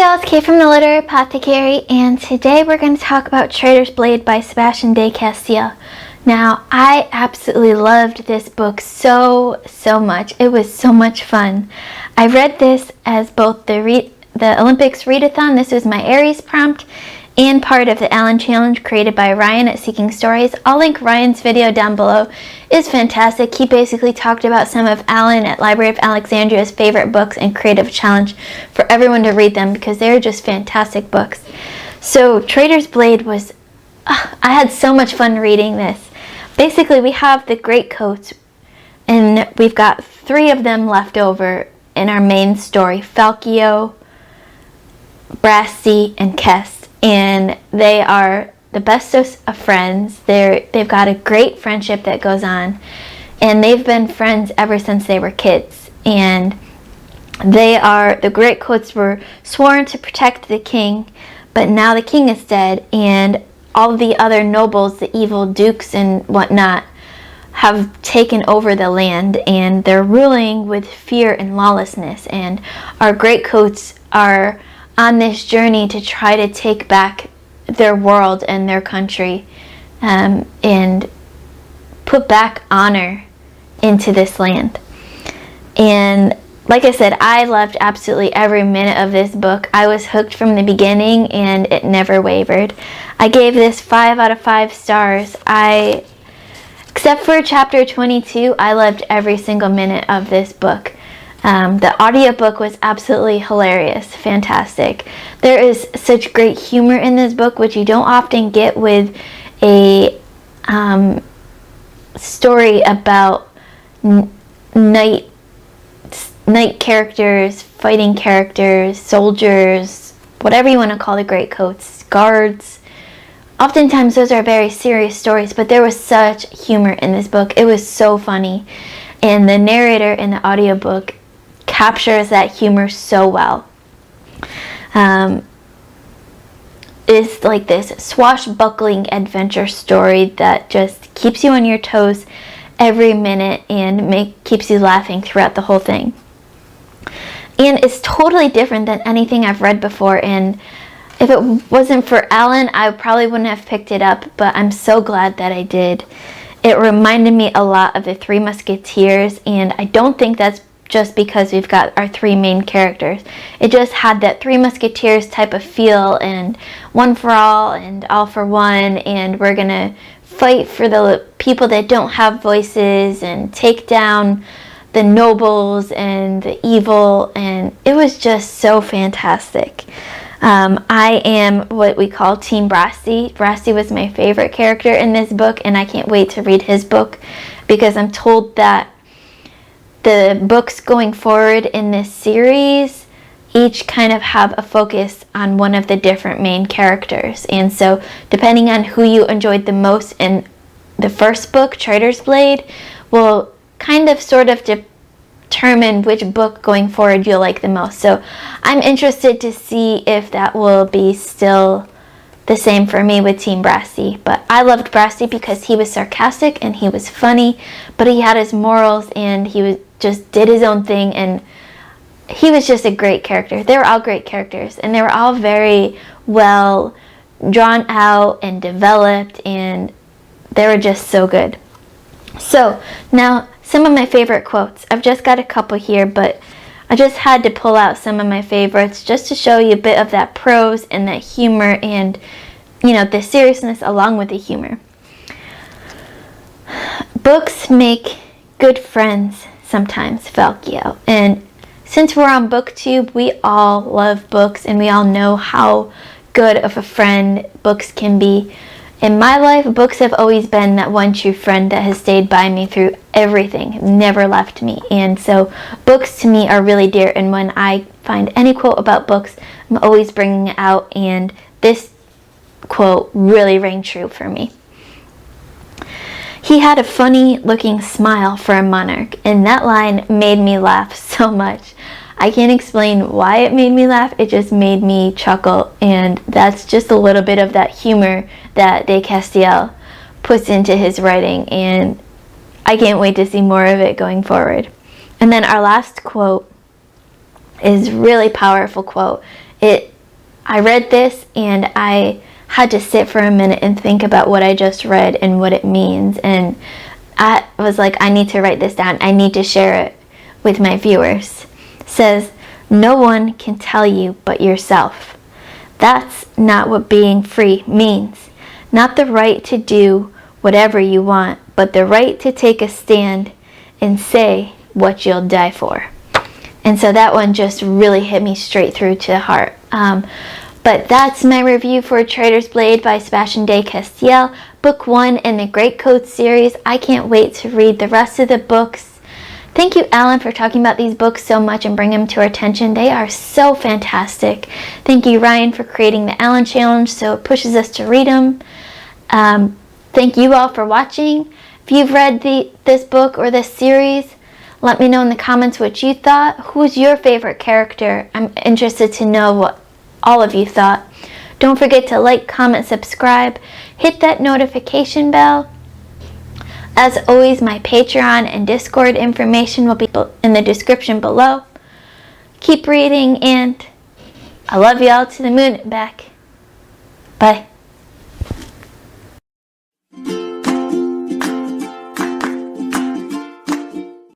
Hey y'all, it's Kate from the Literary Apothecary, and today we're going to talk about Traitor's Blade by Sebastian De Castell. Now, I absolutely loved this book so much. It was so much fun. I read this as both the Olympics readathon. This was my Aries prompt, and part of the Allen Challenge created by Ryan at Seeking Stories. I'll link Ryan's video down below. It's fantastic. He basically talked about some of Allen at Library of Alexandria's favorite books and created a challenge for everyone to read them because they're just fantastic books. So Traitor's Blade was, I had so much fun reading this. Basically, we have the Greatcoats, and we've got 3 of them left over in our main story: Falkio, Brassy, and Kest. And they are the best of friends. They've got a great friendship that goes on, and they've been friends ever since they were kids. And the Greatcoats were sworn to protect the king, but now the king is dead, and all the other nobles, the evil dukes and whatnot, have taken over the land, and they're ruling with fear and lawlessness. And our Greatcoats are on this journey to try to take back their world and their country, and put back honor into this land. And like I said, I loved absolutely every minute of this book. I was hooked from the beginning, and it never wavered. I gave this 5 out of 5 stars. Except for chapter 22, I loved every single minute of this book. The audiobook was absolutely hilarious, fantastic. There is such great humor in this book, which you don't often get with a story about knight characters, fighting characters, soldiers, whatever you want to call the Greatcoats, guards. Oftentimes those are very serious stories, but there was such humor in this book. It was so funny, and the narrator in the audiobook captures that humor so well. It's like this swashbuckling adventure story that just keeps you on your toes every minute and keeps you laughing throughout the whole thing. And it's totally different than anything I've read before, and if it wasn't for Allen, I probably wouldn't have picked it up, but I'm so glad that I did. It reminded me a lot of the Three Musketeers, and I don't think that's just because we've got our 3 main characters. It just had that Three Musketeers type of feel, and one for all and all for one, and we're gonna fight for the people that don't have voices and take down the nobles and the evil, and it was just so fantastic. I am what we call Team Brassy. Brassy was my favorite character in this book, and I can't wait to read his book because I'm told that the books going forward in this series each kind of have a focus on one of the different main characters. And so depending on who you enjoyed the most in the first book, Traitor's Blade, will kind of sort of determine which book going forward you'll like the most. So I'm interested to see if that will be still the same for me with Team Brassy. But I loved Brassy because he was sarcastic and he was funny, but he had his morals, and he just did his own thing, and he was just a great character. They were all great characters, and they were all very well drawn out and developed, and they were just so good. So now some of my favorite quotes. I've just got a couple here, but I just had to pull out some of my favorites just to show you a bit of that prose and that humor, and the seriousness along with the humor. Books make good friends sometimes, Falkio. And since we're on BookTube, we all love books, and we all know how good of a friend books can be. In my life, books have always been that one true friend that has stayed by me through everything, never left me. And so books to me are really dear, and when I find any quote about books, I'm always bringing it out, and this quote really rang true for me. He had a funny looking smile for a monarch, and that line made me laugh so much. I can't explain why it made me laugh, it just made me chuckle, and that's just a little bit of that humor that De Castell puts into his writing, and I can't wait to see more of it going forward. And then our last quote is really powerful quote. It I read this and I had to sit for a minute and think about what I just read and what it means. And I was like, I need to write this down. I need to share it with my viewers. It says, no one can tell you but yourself. That's not what being free means. Not the right to do whatever you want, but the right to take a stand and say what you'll die for. And so that one just really hit me straight through to the heart. But that's my review for Traitor's Blade by Sebastian De Castell, book 1 in the Greatcoats series. I can't wait to read the rest of the books. Thank you, Alan, for talking about these books so much and bringing them to our attention. They are so fantastic. Thank you, Ryan, for creating the Alan Challenge so it pushes us to read them. Thank you all for watching. If you've read this book or this series, let me know in the comments what you thought. Who's your favorite character? I'm interested to know what all of you thought. Don't forget to like, comment, subscribe, hit that notification bell. As always, my Patreon and Discord information will be in the description below. Keep reading, and I love you all to the moon and back. Bye.